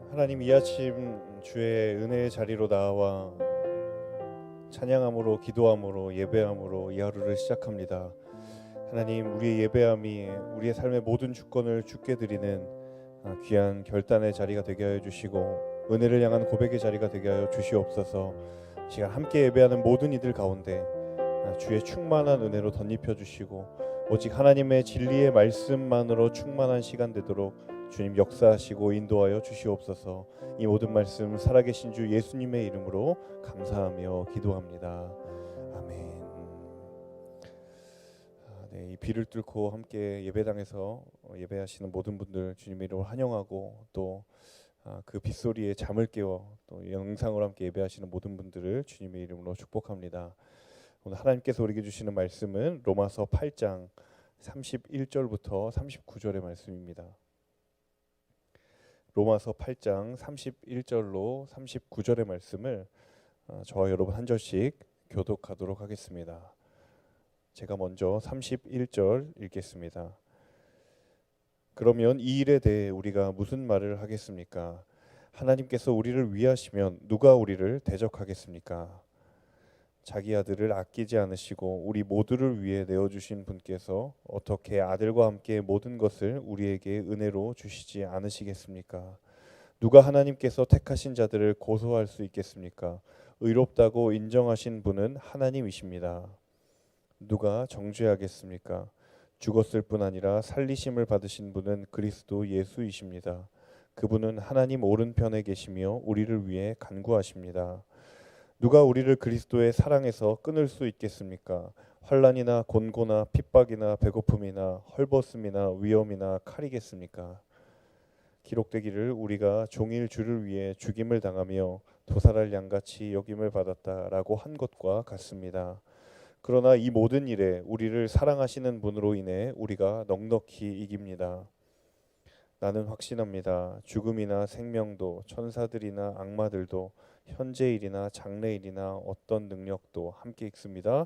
하나님, 이 아침 주의 은혜의 자리로 나와 찬양함으로, 기도함으로, 예배함으로 이 하루를 시작합니다. 하나님, 우리의 예배함이 우리의 삶의 모든 주권을 주께 드리는 귀한 결단의 자리가 되게 하여 주시고, 은혜를 향한 고백의 자리가 되게 하여 주시옵소서. 시간 함께 예배하는 모든 이들 가운데 주의 충만한 은혜로 덧입혀 주시고, 오직 하나님의 진리의 말씀만으로 충만한 시간 되도록 주님 역사하시고 인도하여 주시옵소서. 이 모든 말씀 살아계신 주 예수님의 이름으로 감사하며 기도합니다. 아멘. 이 비를 뚫고 함께 예배당에서 예배하시는 모든 분들 주님의 이름으로 환영하고, 또 그 빗소리에 잠을 깨워 또 영상으로 함께 예배하시는 모든 분들을 주님의 이름으로 축복합니다. 오늘 하나님께서 우리에게 주시는 말씀은 로마서 8장 31절부터 39절의 말씀입니다. 로마서 8장 31절로 39절의 말씀을 저와 여러분 한 절씩 교독하도록 하겠습니다. 제가 먼저 31절 읽겠습니다. 그러면 이 일에 대해 우리가 무슨 말을 하겠습니까? 하나님께서 우리를 위하시면 누가 우리를 대적하겠습니까? 자기 아들을 아끼지 않으시고 우리 모두를 위해 내어주신 분께서 어떻게 아들과 함께 모든 것을 우리에게 은혜로 주시지 않으시겠습니까? 누가 하나님께서 택하신 자들을 고소할 수 있겠습니까? 의롭다고 인정하신 분은 하나님이십니다. 누가 정죄하겠습니까? 죽었을 뿐 아니라 살리심을 받으신 분은 그리스도 예수이십니다. 그분은 하나님 오른편에 계시며 우리를 위해 간구하십니다. 누가 우리를 그리스도의 사랑에서 끊을 수 있겠습니까? 환난이나 곤고나 핍박이나 배고픔이나 헐벗음이나 위험이나 칼이겠습니까? 기록되기를 우리가 종일 주를 위해 죽임을 당하며 도살할 양같이 여김을 받았다라고 한 것과 같습니다. 그러나 이 모든 일에 우리를 사랑하시는 분으로 인해 우리가 넉넉히 이깁니다. 나는 확신합니다. 죽음이나 생명도 천사들이나 악마들도 현재일이나 장래일이나 어떤 능력도 함께 있습니다.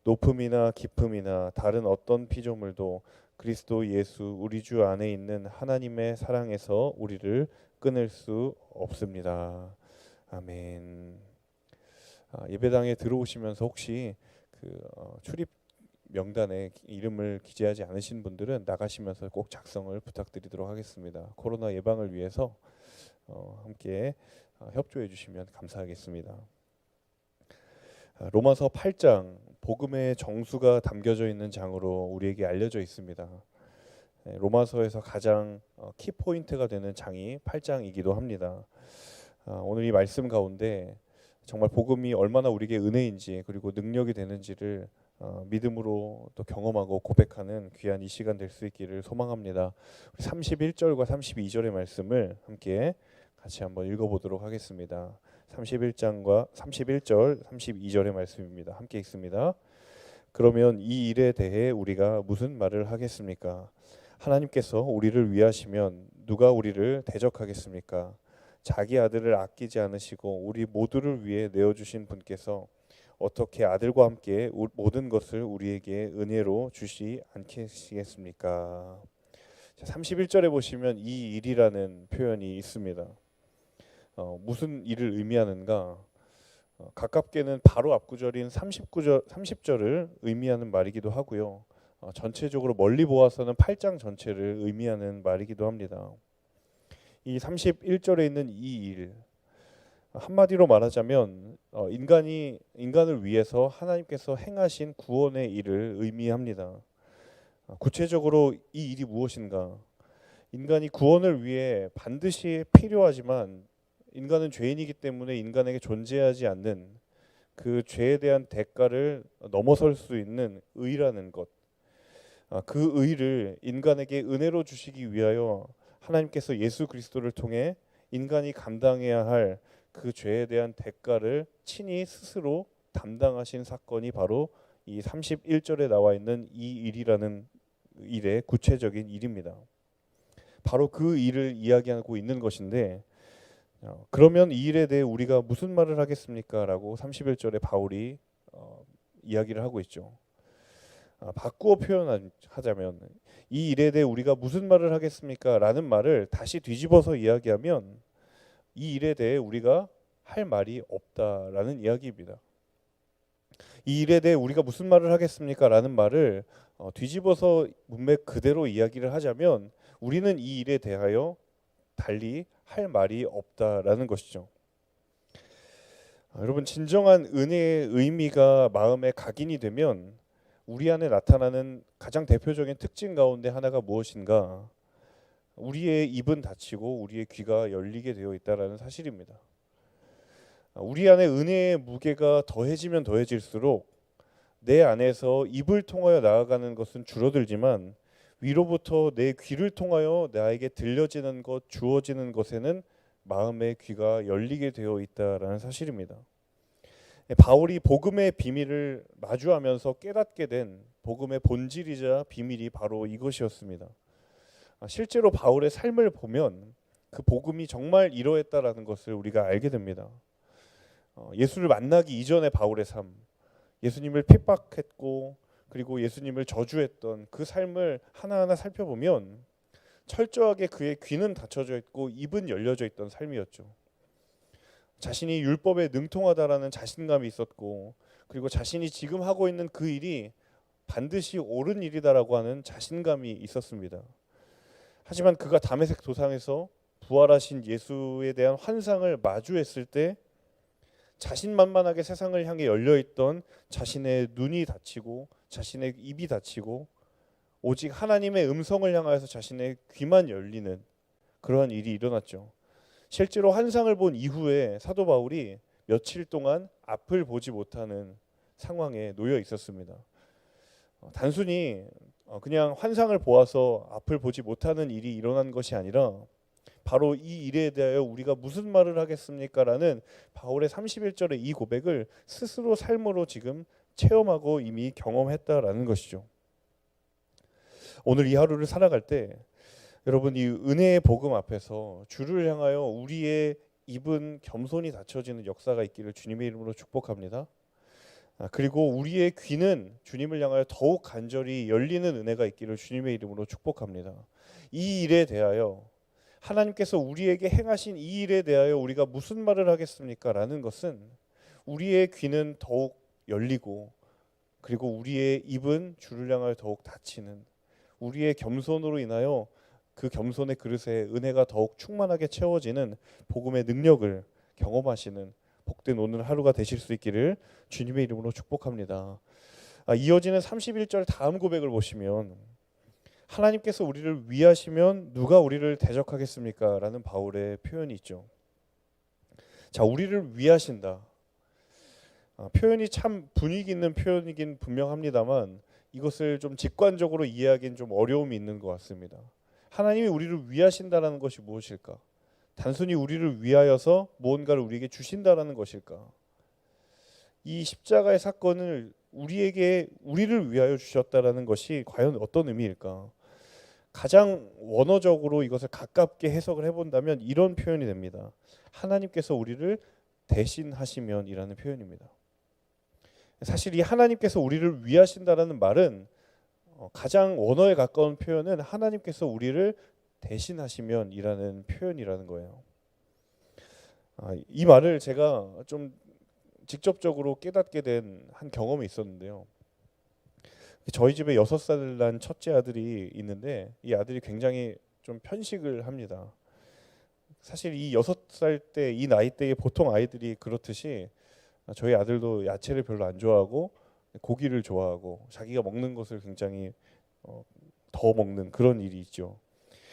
높음이나 깊음이나 다른 어떤 피조물도 그리스도 예수 우리 주 안에 있는 하나님의 사랑에서 우리를 끊을 수 없습니다. 아멘. 예배당에 들어오시면서 혹시 출입 명단에 이름을 기재하지 않으신 분들은 나가시면서 꼭 작성을 부탁드리도록 하겠습니다. 코로나 예방을 위해서 함께 협조해 주시면 감사하겠습니다. 로마서 8장, 복음의 정수가 담겨져 있는 장으로 우리에게 알려져 있습니다. 로마서에서 가장 키포인트가 되는 장이 8장이기도 합니다. 오늘 이 말씀 가운데 정말 복음이 얼마나 우리에게 은혜인지, 그리고 능력이 되는지를 믿음으로 또 경험하고 고백하는 귀한 이 시간 될 수 있기를 소망합니다. 31절과 32절의 말씀을 함께 같이 한번 읽어보도록 하겠습니다. 31장과 31절, 32절의 말씀입니다. 함께 읽습니다. 그러면 이 일에 대해 우리가 무슨 말을 하겠습니까? 하나님께서 우리를 위하시면 누가 우리를 대적하겠습니까? 자기 아들을 아끼지 않으시고 우리 모두를 위해 내어주신 분께서 어떻게 아들과 함께 모든 것을 우리에게 은혜로 주시 않겠습니까? 31절에 보시면 이 일이라는 표현이 있습니다. 무슨 일을 의미하는가? 가깝게는 바로 앞구절인 30절을 의미하는 말이기도 하고요. 전체적으로 멀리 보아서는 8장 전체를 의미하는 말이기도 합니다. 이 31절에 있는 이 일, 한마디로 말하자면 인간을 위해서 하나님께서 행하신 구원의 일을 의미합니다. 구체적으로 이 일이 무엇인가? 인간이 구원을 위해 반드시 필요하지만 인간은 죄인이기 때문에 인간에게 존재하지 않는 그 죄에 대한 대가를 넘어설 수 있는 의라는 것, 그 의를 인간에게 은혜로 주시기 위하여 하나님께서 예수 그리스도를 통해 인간이 감당해야 할 그 죄에 대한 대가를 친히 스스로 담당하신 사건이 바로 이 31절에 나와 있는 이 일이라는 일의 구체적인 일입니다. 바로 그 일을 이야기하고 있는 것인데, 그러면 이 일에 대해 우리가 무슨 말을 하겠습니까? 라고 31절에 바울이 이야기를 하고 있죠. 바꾸어 표현하자면 이 일에 대해 우리가 무슨 말을 하겠습니까? 라는 말을 다시 뒤집어서 이야기하면 이 일에 대해 우리가 할 말이 없다라는 이야기입니다. 이 일에 대해 우리가 무슨 말을 하겠습니까? 라는 말을 뒤집어서 문맥 그대로 이야기를 하자면 우리는 이 일에 대하여 달리 할 말이 없다라는 것이죠. 여러분, 진정한 은혜의 의미가 마음에 각인이 되면 우리 안에 나타나는 가장 대표적인 특징 가운데 하나가 무엇인가? 우리의 입은 닫히고 우리의 귀가 열리게 되어 있다라는 사실입니다. 우리 안에 은혜의 무게가 더해지면 더해질수록 내 안에서 입을 통하여 나아가는 것은 줄어들지만 위로부터 내 귀를 통하여 나에게 들려지는 것, 주어지는 것에는 마음의 귀가 열리게 되어 있다라는 사실입니다. 바울이 복음의 비밀을 마주하면서 깨닫게 된 복음의 본질이자 비밀이 바로 이것이었습니다. 실제로 바울의 삶을 보면 그 복음이 정말 이러했다라는 것을 우리가 알게 됩니다. 예수를 만나기 이전의 바울의 삶, 예수님을 핍박했고 그리고 예수님을 저주했던 그 삶을 하나하나 살펴보면 철저하게 그의 귀는 닫혀져 있고 입은 열려져 있던 삶이었죠. 자신이 율법에 능통하다라는 자신감이 있었고 그리고 자신이 지금 하고 있는 그 일이 반드시 옳은 일이다라고 하는 자신감이 있었습니다. 하지만 그가 다메섹 도상에서 부활하신 예수에 대한 환상을 마주했을 때 자신만만하게 세상을 향해 열려있던 자신의 눈이 닫히고 자신의 입이 닫히고 오직 하나님의 음성을 향하여서 자신의 귀만 열리는 그러한 일이 일어났죠. 실제로 환상을 본 이후에 사도 바울이 며칠 동안 앞을 보지 못하는 상황에 놓여 있었습니다. 단순히 그냥 환상을 보아서 앞을 보지 못하는 일이 일어난 것이 아니라 바로 이 일에 대하여 우리가 무슨 말을 하겠습니까? 라는 바울의 31절의 이 고백을 스스로 삶으로 지금 체험하고 이미 경험했다라는 것이죠. 오늘 이 하루를 살아갈 때 여러분, 이 은혜의 복음 앞에서 주를 향하여 우리의 입은 겸손히 닫혀지는 역사가 있기를 주님의 이름으로 축복합니다. 그리고 우리의 귀는 주님을 향하여 더욱 간절히 열리는 은혜가 있기를 주님의 이름으로 축복합니다. 이 일에 대하여 하나님께서 우리에게 행하신 이 일에 대하여 우리가 무슨 말을 하겠습니까? 라는 것은 우리의 귀는 더욱 열리고 그리고 우리의 입은 주를 향하여 더욱 닫히는 우리의 겸손으로 인하여 그 겸손의 그릇에 은혜가 더욱 충만하게 채워지는 복음의 능력을 경험하시는 복된 오늘 하루가 되실 수 있기를 주님의 이름으로 축복합니다. 이어지는 31절 다음 고백을 보시면 하나님께서 우리를 위하시면 누가 우리를 대적하겠습니까? 라는 바울의 표현이 있죠. 자, 우리를 위하신다. 표현이 참 분위기 있는 표현이긴 분명합니다만 이것을 좀 직관적으로 이해하기는 좀 어려움이 있는 것 같습니다. 하나님이 우리를 위하신다라는 것이 무엇일까? 단순히 우리를 위하여서 무언가를 우리에게 주신다라는 것일까? 이 십자가의 사건을 우리를 위하여 주셨다라는 것이 과연 어떤 의미일까? 가장 원어적으로 이것을 가깝게 해석을 해본다면 이런 표현이 됩니다. 하나님께서 우리를 대신하시면이라는 표현입니다. 사실 이 하나님께서 우리를 위하신다라는 말은 가장 원어에 가까운 표현은 하나님께서 우리를 대신하시면이라는 표현이라는 거예요. 이 말을 제가 좀 직접적으로 깨닫게 된 한 경험이 있었는데요. 저희 집에 6살 난 첫째 아들이 있는데 이 아들이 굉장히 좀 편식을 합니다. 사실 이 6살 때 이 나이 대에 보통 아이들이 그렇듯이 저희 아들도 야채를 별로 안 좋아하고 고기를 좋아하고 자기가 먹는 것을 굉장히 더 먹는 그런 일이 있죠.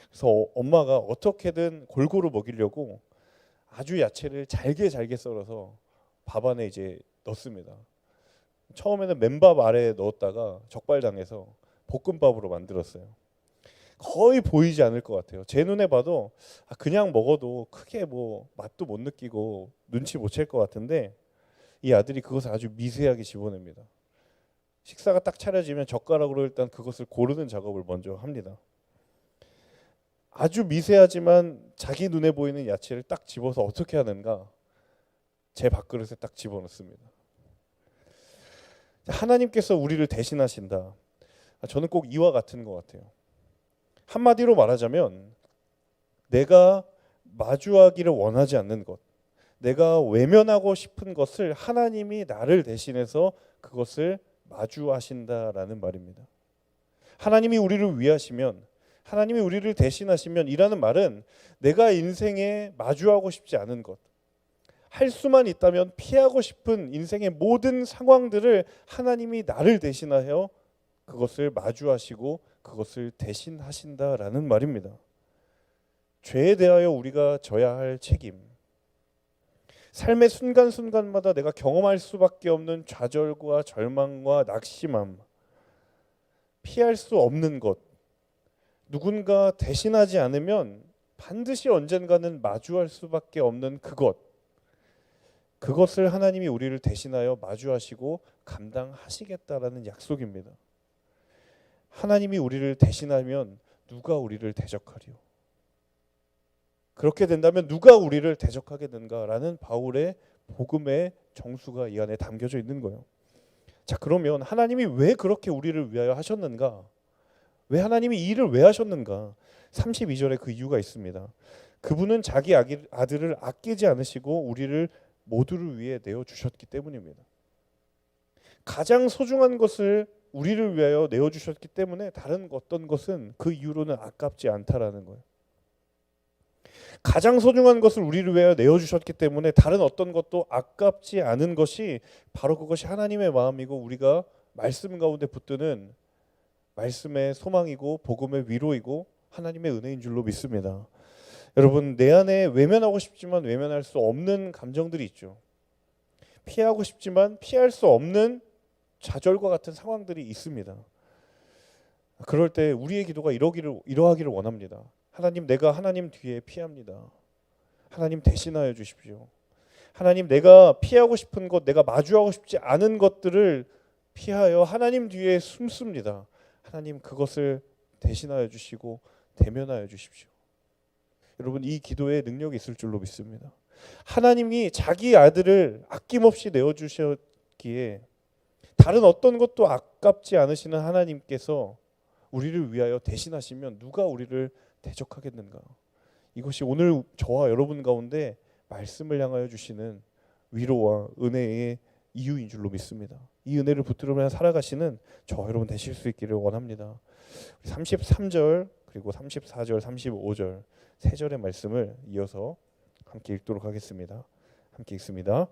그래서 엄마가 어떻게든 골고루 먹이려고 아주 야채를 잘게 썰어서 밥 안에 이제 넣습니다. 처음에는 맨밥 아래에 넣었다가 적발당해서 볶음밥으로 만들었어요. 거의 보이지 않을 것 같아요. 제 눈에 봐도 그냥 먹어도 크게 뭐 맛도 못 느끼고 눈치 못 챌 것 같은데 이 아들이 그것을 아주 미세하게 집어냅니다. 식사가 딱 차려지면 젓가락으로 일단 그것을 고르는 작업을 먼저 합니다. 아주 미세하지만 자기 눈에 보이는 야채를 딱 집어서 어떻게 하는가? 제 밥그릇에 딱 집어넣습니다. 하나님께서 우리를 대신하신다. 저는 꼭 이와 같은 것 같아요. 한마디로 말하자면 내가 마주하기를 원하지 않는 것, 내가 외면하고 싶은 것을 하나님이 나를 대신해서 그것을 마주하신다라는 말입니다. 하나님이 우리를 위하시면, 하나님이 우리를 대신하시면 이라는 말은 내가 인생에 마주하고 싶지 않은 것, 할 수만 있다면 피하고 싶은 인생의 모든 상황들을 하나님이 나를 대신하여 그것을 마주하시고 그것을 대신하신다라는 말입니다. 죄에 대하여 우리가 져야 할 책임, 삶의 순간순간마다 내가 경험할 수밖에 없는 좌절과 절망과 낙심함, 피할 수 없는 것, 누군가 대신하지 않으면 반드시 언젠가는 마주할 수밖에 없는 그것을 하나님이 우리를 대신하여 마주하시고 감당하시겠다라는 약속입니다. 하나님이 우리를 대신하면 누가 우리를 대적하리요? 그렇게 된다면 누가 우리를 대적하겠는가라는 바울의 복음의 정수가 이 안에 담겨져 있는 거예요. 자, 그러면 하나님이 왜 그렇게 우리를 위하여 하셨는가? 왜 하나님이 이 일을 왜 하셨는가? 32절에 그 이유가 있습니다. 그분은 자기 아들을 아끼지 않으시고 우리를 모두를 위해 내어주셨기 때문입니다. 가장 소중한 것을 우리를 위하여 내어주셨기 때문에 다른 어떤 것은 그 이유로는 아깝지 않다라는 거예요. 가장 소중한 것을 우리를 위하여 내어주셨기 때문에 다른 어떤 것도 아깝지 않은 것이 바로 그것이 하나님의 마음이고 우리가 말씀 가운데 붙드는 말씀의 소망이고 복음의 위로이고 하나님의 은혜인 줄로 믿습니다. 여러분, 내 안에 외면하고 싶지만 외면할 수 없는 감정들이 있죠. 피하고 싶지만 피할 수 없는 좌절과 같은 상황들이 있습니다. 그럴 때 우리의 기도가 이러하기를 원합니다. 하나님, 내가 하나님 뒤에 피합니다. 하나님 대신하여 주십시오. 하나님, 내가 피하고 싶은 것, 내가 마주하고 싶지 않은 것들을 피하여 하나님 뒤에 숨습니다. 하나님, 그것을 대신하여 주시고 대면하여 주십시오. 여러분, 이 기도에 능력이 있을 줄로 믿습니다. 하나님이 자기 아들을 아낌없이 내어주셨기에 다른 어떤 것도 아깝지 않으시는 하나님께서 우리를 위하여 대신하시면 누가 우리를 대적하겠는가? 이것이 오늘 저와 여러분 가운데 말씀을 향하여 주시는 위로와 은혜의 이유인 줄로 믿습니다. 이 은혜를 붙들으며 살아가시는 저와 여러분 되실 수 있기를 원합니다. 33절 그리고 34절, 35절 세 절의 말씀을 이어서 함께 읽도록 하겠습니다. 함께 읽습니다.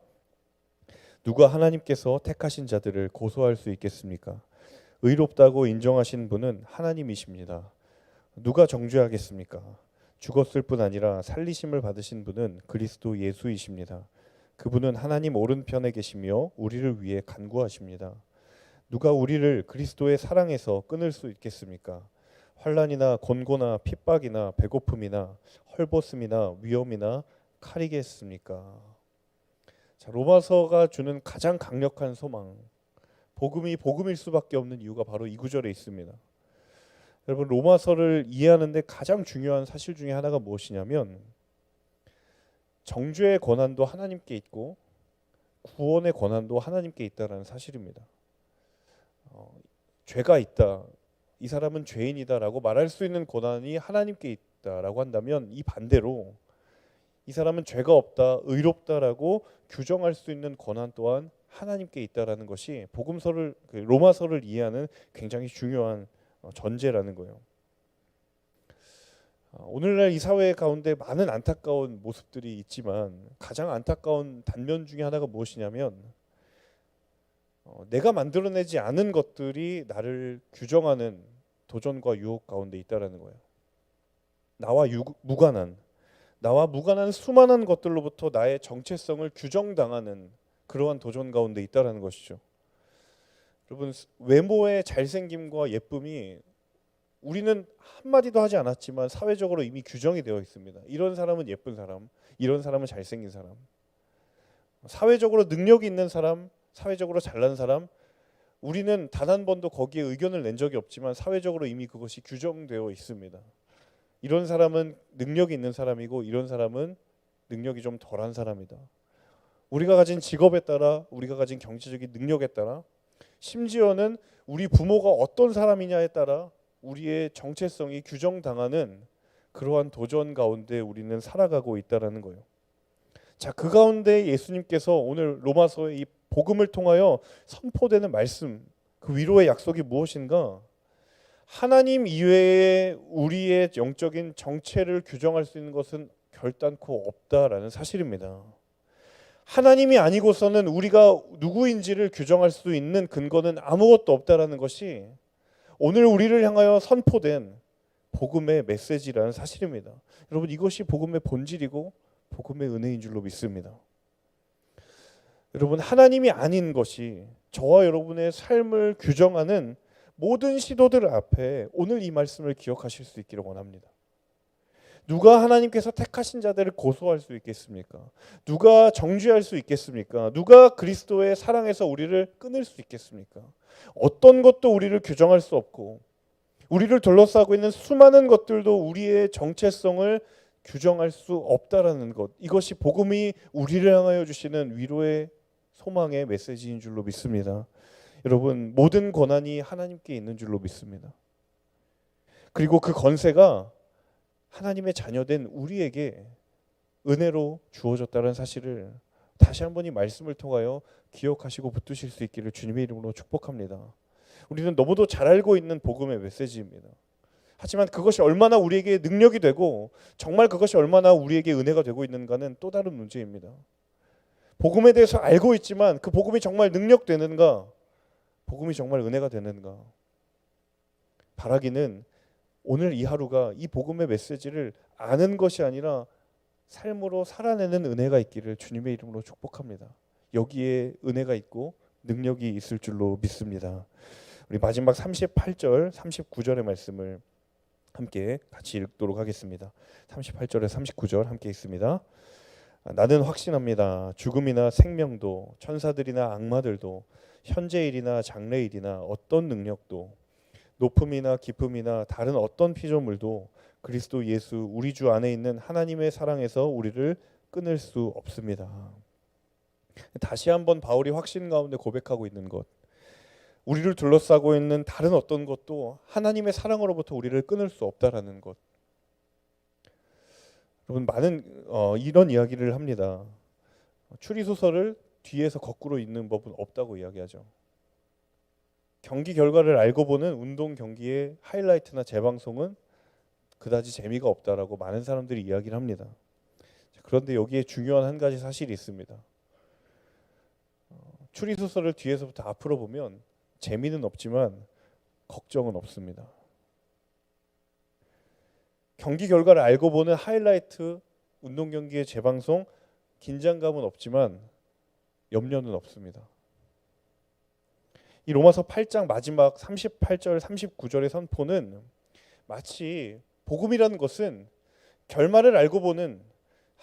누가 하나님께서 택하신 자들을 고소할 수 있겠습니까? 의롭다고 인정하신 분은 하나님이십니다. 누가 정죄하겠습니까? 죽었을 뿐 아니라 살리심을 받으신 분은 그리스도 예수이십니다. 그분은 하나님 오른편에 계시며 우리를 위해 간구하십니다. 누가 우리를 그리스도의 사랑에서 끊을 수 있겠습니까? 환난이나 곤고나 핍박이나 배고픔이나 헐벗음이나 위험이나 칼이겠습니까? 자, 로마서가 주는 가장 강력한 소망, 복음이 복음일 수밖에 없는 이유가 바로 이 구절에 있습니다. 여러분, 로마서를 이해하는데 가장 중요한 사실 중에 하나가 무엇이냐면 정죄의 권한도 하나님께 있고 구원의 권한도 하나님께 있다라는 사실입니다. 죄가 있다, 이 사람은 죄인이다라고 말할 수 있는 권한이 하나님께 있다라고 한다면 이 반대로 이 사람은 죄가 없다, 의롭다라고 규정할 수 있는 권한 또한 하나님께 있다라는 것이 복음서를 로마서를 이해하는 굉장히 중요한 전제라는 거예요. 오늘날 이 사회 가운데 많은 안타까운 모습들이 있지만 가장 안타까운 단면 중에 하나가 무엇이냐면 내가 만들어내지 않은 것들이 나를 규정하는 도전과 유혹 가운데 있다라는 거예요. 나와 무관한 수많은 것들로부터 나의 정체성을 규정당하는 그러한 도전 가운데 있다라는 것이죠. 여러분, 외모의 잘생김과 예쁨이 우리는 한마디도 하지 않았지만 사회적으로 이미 규정이 되어 있습니다. 이런 사람은 예쁜 사람, 이런 사람은 잘생긴 사람, 사회적으로 능력이 있는 사람, 사회적으로 잘난 사람, 우리는 단 한 번도 거기에 의견을 낸 적이 없지만 사회적으로 이미 그것이 규정되어 있습니다. 이런 사람은 능력이 있는 사람이고 이런 사람은 능력이 좀 덜한 사람이다. 우리가 가진 직업에 따라, 우리가 가진 경제적인 능력에 따라, 심지어는 우리 부모가 어떤 사람이냐에 따라 우리의 정체성이 규정당하는 그러한 도전 가운데 우리는 살아가고 있다라는 거예요. 자, 그 가운데 예수님께서 오늘 로마서의 이 복음을 통하여 선포되는 말씀, 그 위로의 약속이 무엇인가? 하나님 이외에 우리의 영적인 정체를 규정할 수 있는 것은 결단코 없다라는 사실입니다. 하나님이 아니고서는 우리가 누구인지를 규정할 수 있는 근거는 아무것도 없다라는 것이 오늘 우리를 향하여 선포된 복음의 메시지라는 사실입니다. 여러분, 이것이 복음의 본질이고 복음의 은혜인 줄로 믿습니다. 여러분, 하나님이 아닌 것이 저와 여러분의 삶을 규정하는 모든 시도들 앞에 오늘 이 말씀을 기억하실 수 있기를 원합니다. 누가 하나님께서 택하신 자들을 고소할 수 있겠습니까? 누가 정죄할 수 있겠습니까? 누가 그리스도의 사랑에서 우리를 끊을 수 있겠습니까? 어떤 것도 우리를 규정할 수 없고 우리를 둘러싸고 있는 수많은 것들도 우리의 정체성을 규정할 수 없다라는 것, 이것이 복음이 우리를 향하여 주시는 위로의 소망의 메시지인 줄로 믿습니다. 여러분, 모든 권한이 하나님께 있는 줄로 믿습니다. 그리고 그 권세가 하나님의 자녀된 우리에게 은혜로 주어졌다는 사실을 다시 한번 이 말씀을 통하여 기억하시고 붙드실 수 있기를 주님의 이름으로 축복합니다. 우리는 너무도 잘 알고 있는 복음의 메시지입니다. 하지만 그것이 얼마나 우리에게 능력이 되고 정말 그것이 얼마나 우리에게 은혜가 되고 있는가는 또 다른 문제입니다. 복음에 대해서 알고 있지만 그 복음이 정말 능력되는가? 복음이 정말 은혜가 되는가? 바라기는 오늘 이 하루가 이 복음의 메시지를 아는 것이 아니라 삶으로 살아내는 은혜가 있기를 주님의 이름으로 축복합니다. 여기에 은혜가 있고 능력이 있을 줄로 믿습니다. 우리 마지막 38절, 39절의 말씀을 함께 같이 읽도록 하겠습니다. 38절에 39절 함께 읽습니다. 나는 확신합니다. 죽음이나 생명도 천사들이나 악마들도 현재일이나 장래일이나 어떤 능력도 높음이나 깊음이나 다른 어떤 피조물도 그리스도 예수 우리 주 안에 있는 하나님의 사랑에서 우리를 끊을 수 없습니다. 다시 한번 바울이 확신 가운데 고백하고 있는 것, 우리를 둘러싸고 있는 다른 어떤 것도 하나님의 사랑으로부터 우리를 끊을 수 없다라는 것. 여러분, 많은 이런 이야기를 합니다. 추리소설을 뒤에서 거꾸로 읽는 법은 없다고 이야기하죠. 경기 결과를 알고 보는 운동 경기의 하이라이트나 재방송은 그다지 재미가 없다라고 많은 사람들이 이야기를 합니다. 그런데 여기에 중요한 한 가지 사실이 있습니다. 추리소설을 뒤에서부터 앞으로 보면 재미는 없지만 걱정은 없습니다. 경기 결과를 알고 보는 하이라이트 운동 경기의 재방송, 긴장감은 없지만 염려는 없습니다. 이 로마서 8장 마지막 38절 39절의 선포는 마치 복음이라는 것은 결말을 알고 보는,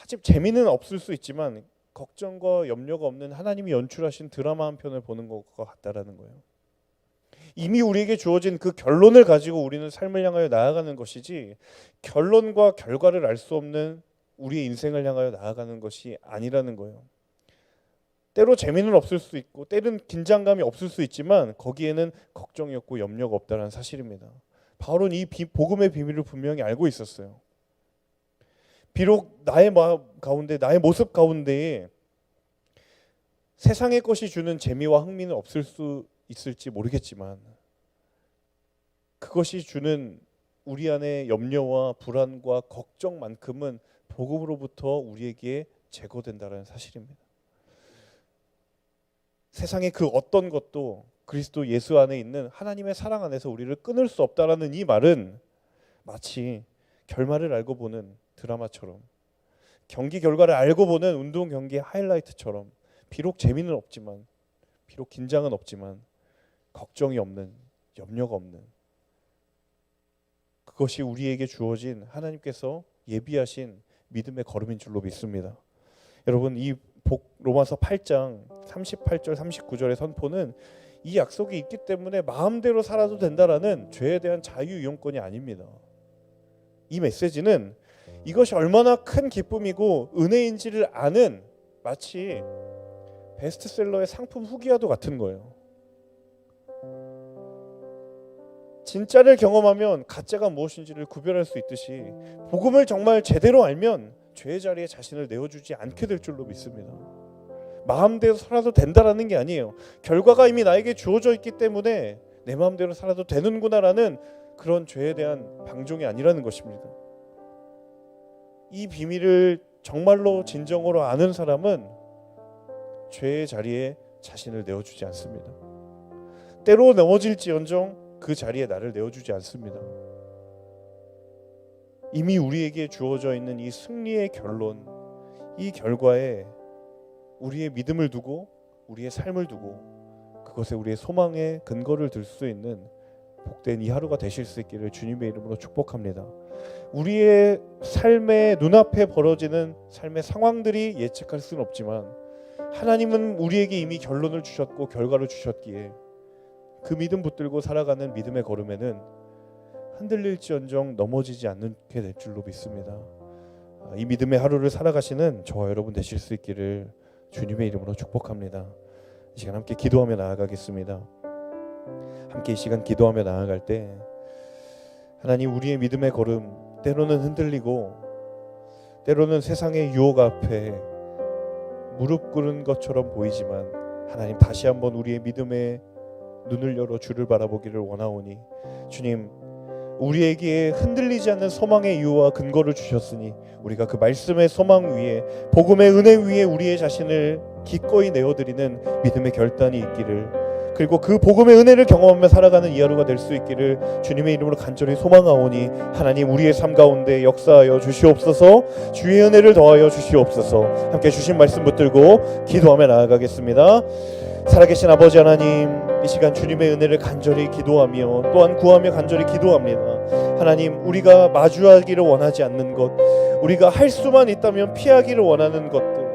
아직 재미는 없을 수 있지만 걱정과 염려가 없는 하나님이 연출하신 드라마 한 편을 보는 것과 같다라는 거예요. 이미 우리에게 주어진 그 결론을 가지고 우리는 삶을 향하여 나아가는 것이지 결론과 결과를 알 수 없는 우리의 인생을 향하여 나아가는 것이 아니라는 거예요. 때로 재미는 없을 수 있고 때로는 긴장감이 없을 수 있지만 거기에는 걱정이 없고 염려가 없다는 사실입니다. 바울은 이 복음의 비밀을 분명히 알고 있었어요. 비록 나의 마음 가운데, 나의 모습 가운데에 세상의 것이 주는 재미와 흥미는 없을 수 있을지 모르겠지만 그것이 주는 우리 안의 염려와 불안과 걱정만큼은 복음으로부터 우리에게 제거된다는 사실입니다. 세상의 그 어떤 것도 그리스도 예수 안에 있는 하나님의 사랑 안에서 우리를 끊을 수 없다라는 이 말은 마치 결말을 알고 보는 드라마처럼, 경기 결과를 알고 보는 운동 경기의 하이라이트처럼, 비록 재미는 없지만, 비록 긴장은 없지만 걱정이 없는, 염려가 없는, 그것이 우리에게 주어진 하나님께서 예비하신 믿음의 걸음인 줄로 믿습니다. 여러분, 이 로마서 8장 38절 39절의 선포는 이 약속이 있기 때문에 마음대로 살아도 된다라는 죄에 대한 자유이용권이 아닙니다. 이 메시지는 이것이 얼마나 큰 기쁨이고 은혜인지를 아는, 마치 베스트셀러의 상품 후기와도 같은 거예요. 진짜를 경험하면 가짜가 무엇인지를 구별할 수 있듯이 복음을 정말 제대로 알면 죄의 자리에 자신을 내어주지 않게 될 줄로 믿습니다. 마음대로 살아도 된다라는 게 아니에요. 결과가 이미 나에게 주어져 있기 때문에 내 마음대로 살아도 되는구나라는 그런 죄에 대한 방종이 아니라는 것입니다. 이 비밀을 정말로 진정으로 아는 사람은 죄의 자리에 자신을 내어주지 않습니다. 때로 넘어질지언정 그 자리에 나를 내어주지 않습니다. 이미 우리에게 주어져 있는 이 승리의 결론, 이 결과에 우리의 믿음을 두고 우리의 삶을 두고 그것에 우리의 소망의 근거를 들 수 있는 복된 이 하루가 되실 수 있기를 주님의 이름으로 축복합니다. 우리의 삶의 눈앞에 벌어지는 삶의 상황들이 예측할 수는 없지만 하나님은 우리에게 이미 결론을 주셨고 결과를 주셨기에 그 믿음 붙들고 살아가는 믿음의 걸음에는 흔들릴지언정 넘어지지 않게 될 줄로 믿습니다. 이 믿음의 하루를 살아가시는 저와 여러분 되실 수 있기를 주님의 이름으로 축복합니다. 이 시간 함께 기도하며 나아가겠습니다. 함께 이 시간 기도하며 나아갈 때 하나님, 우리의 믿음의 걸음 때로는 흔들리고 때로는 세상의 유혹 앞에 무릎 꿇은 것처럼 보이지만 하나님, 다시 한번 우리의 믿음의 눈을 열어 주를 바라보기를 원하오니 주님, 우리에게 흔들리지 않는 소망의 이유와 근거를 주셨으니 우리가 그 말씀의 소망 위에, 복음의 은혜 위에 우리의 자신을 기꺼이 내어드리는 믿음의 결단이 있기를, 그리고 그 복음의 은혜를 경험하며 살아가는 이 하루가 될 수 있기를 주님의 이름으로 간절히 소망하오니 하나님, 우리의 삶 가운데 역사하여 주시옵소서. 주의 은혜를 더하여 주시옵소서. 함께 주신 말씀 붙들고 기도하며 나아가겠습니다. 살아계신 아버지 하나님, 이 시간 주님의 은혜를 간절히 기도하며 또한 구하며 간절히 기도합니다. 하나님, 우리가 마주하기를 원하지 않는 것, 우리가 할 수만 있다면 피하기를 원하는 것들,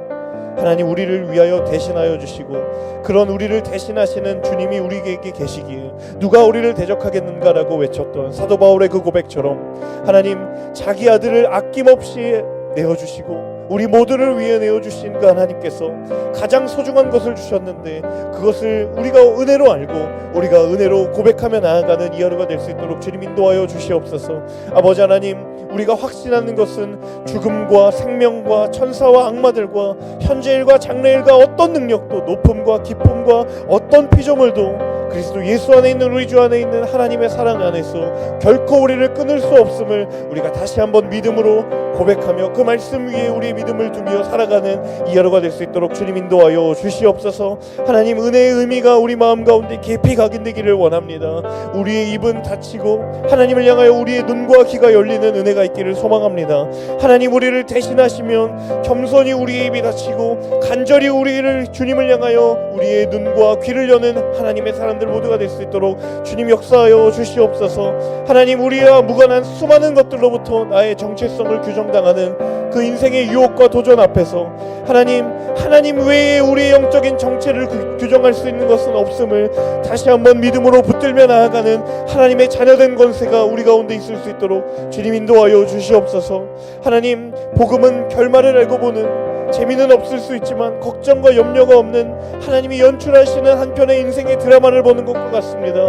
하나님, 우리를 위하여 대신하여 주시고 그런 우리를 대신하시는 주님이 우리에게 계시기에 누가 우리를 대적하겠는가라고 외쳤던 사도 바울의 그 고백처럼 하나님, 자기 아들을 아낌없이 내어주시고 우리 모두를 위해 내어주신 그 하나님께서 가장 소중한 것을 주셨는데 그것을 우리가 은혜로 알고 우리가 은혜로 고백하며 나아가는 이 하루가 될 수 있도록 주님 인도하여 주시옵소서. 아버지 하나님, 우리가 확신하는 것은 죽음과 생명과 천사와 악마들과 현재일과 장래일과 어떤 능력도, 높음과 기쁨과 어떤 피조물도 그리스도 예수 안에 있는 우리 주 안에 있는 하나님의 사랑 안에서 결코 우리를 끊을 수 없음을 우리가 다시 한번 믿음으로 고백하며 그 말씀 위에 우리의 믿음을 두며 살아가는 이 하루가 될 수 있도록 주님 인도하여 주시옵소서. 하나님, 은혜의 의미가 우리 마음 가운데 깊이 각인되기를 원합니다. 우리의 입은 닫히고 하나님을 향하여 우리의 눈과 귀가 열리는 은혜가 있기를 소망합니다. 하나님, 우리를 대신하시면 겸손히 우리의 입이 닫히고 간절히 우리를 주님을 향하여 우리의 눈과 귀를 여는 하나님의 사람들 모두가 될 수 있도록 주님 역사하여 주시옵소서. 하나님, 우리와 무관한 수많은 것들로부터 나의 정체성을 규정당하는 그 인생의 유혹과 도전 앞에서 하나님 외에 우리의 영적인 정체를 규정할 수 있는 것은 없음을 다시 한번 믿음으로 붙들며 나아가는 하나님의 자녀된 권세가 우리 가운데 있을 수 있도록 주님 인도하여 주시옵소서. 하나님, 복음은 결말을 알고 보는, 재미는 없을 수 있지만 걱정과 염려가 없는 하나님이 연출하시는 한편의 인생의 드라마를 보는 것과 같습니다.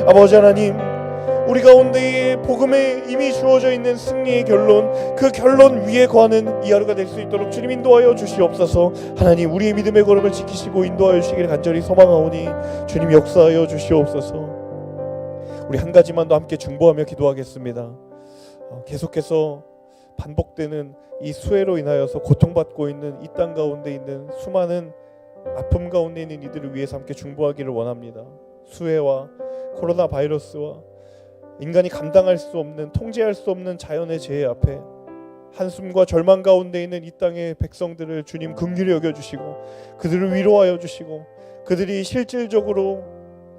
아버지 하나님, 우리 가운데에 복음에 이미 주어져 있는 승리의 결론, 그 결론 위에 거하는 이 하루가 될 수 있도록 주님 인도하여 주시옵소서. 하나님, 우리의 믿음의 걸음을 지키시고 인도하여 주시기를 간절히 소망하오니 주님 역사하여 주시옵소서. 우리 한 가지만 더 함께 중보하며 기도하겠습니다. 계속해서 반복되는 이 수해로 인하여서 고통받고 있는 이 땅 가운데 있는 수많은 아픔 가운데 있는 이들을 위해서 함께 중보하기를 원합니다. 수해와 코로나 바이러스와 인간이 감당할 수 없는, 통제할 수 없는 자연의 재해 앞에 한숨과 절망 가운데 있는 이 땅의 백성들을 주님 긍휼히 여겨주시고 그들을 위로하여 주시고 그들이 실질적으로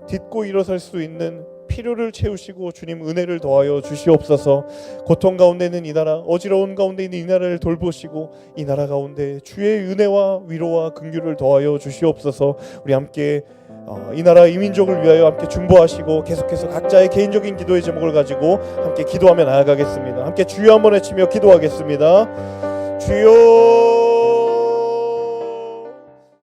딛고 일어설 수 있는 필요를 채우시고 주님 은혜를 더하여 주시옵소서. 고통 가운데 있는 이 나라, 어지러운 가운데 있는 이 나라를 돌보시고 이 나라 가운데 주의 은혜와 위로와 긍휼을 더하여 주시옵소서. 우리 함께 이 나라 이 민족을 위하여 함께 중보하시고 계속해서 각자의 개인적인 기도의 제목을 가지고 함께 기도하며 나아가겠습니다. 함께 주여 한번 외치며 기도하겠습니다. 주여.